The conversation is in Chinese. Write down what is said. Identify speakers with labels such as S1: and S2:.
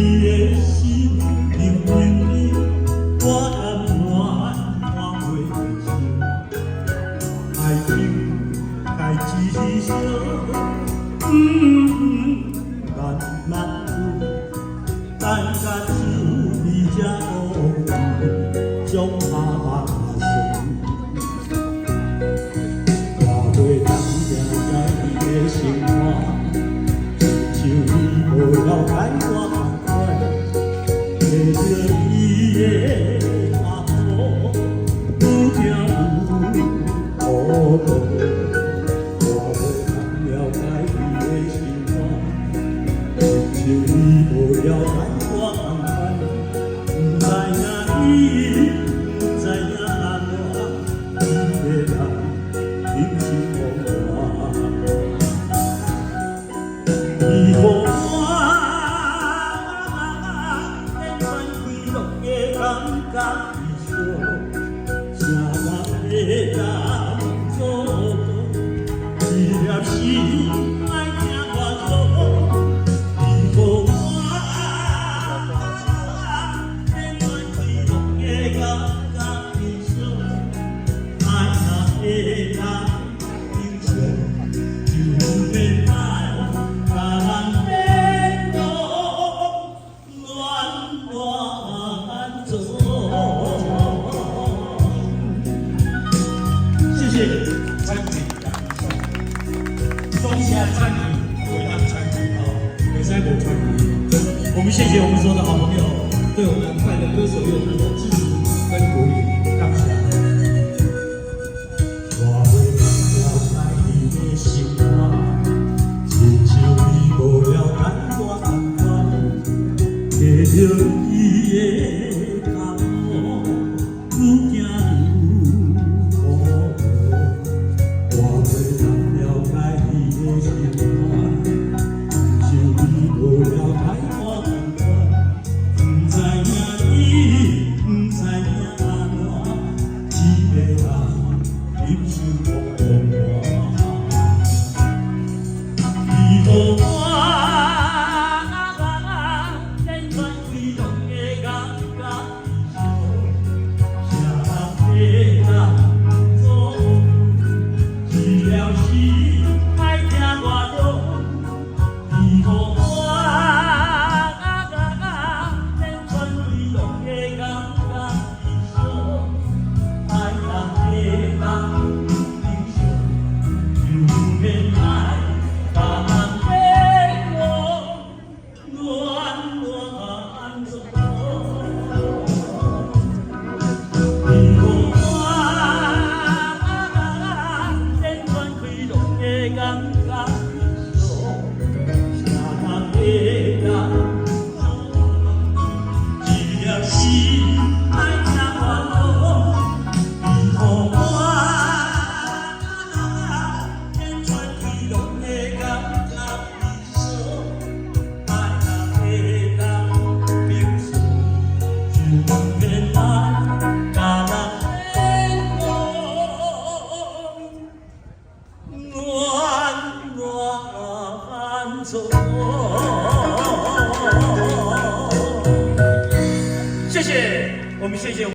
S1: 你的心明明我甘愿看袂清，爱情该至少慢慢有，等甲酒味才无味，将下酸。我袂当定定你的生活。 像你无了解我款，摕着伊的阿婆，愈听愈糊涂。我无通了解伊的生活，像你无了解我款，不知影伊，不知影安怎，伊的人忍心无我。 你予我变转快乐的感觉异常，啥人会当做一粒心爱听我讲。你予我变转快乐的感觉异常，爱若会当平常，就免爱。
S2: 谢谢参与中下参与，回答参与啊，没在我参与。我们谢谢我们所有的好朋友，对我们快乐歌手乐团的支持跟鼓励，感谢。
S1: 我袂了解你的生活，亲像你无了解我同款，摕着伊的头毛，愈惊愈糊涂。 我袂当了解你的生活，像你无了解我同款，不知影你，不知影安怎，一个人忍心无我。你予我变转快乐的感觉异常，啥人会当？ 了心爱听我讲，你予我变转快乐的感觉异常，爱若会当平常，就免爱把人变我暖暖做。你予我。 感觉异常，啥人会当一粒心爱听我讲，你予我变转快乐的感觉异常，爱若会当平常，就免爱把人变我。 暖做，谢谢，我们谢谢。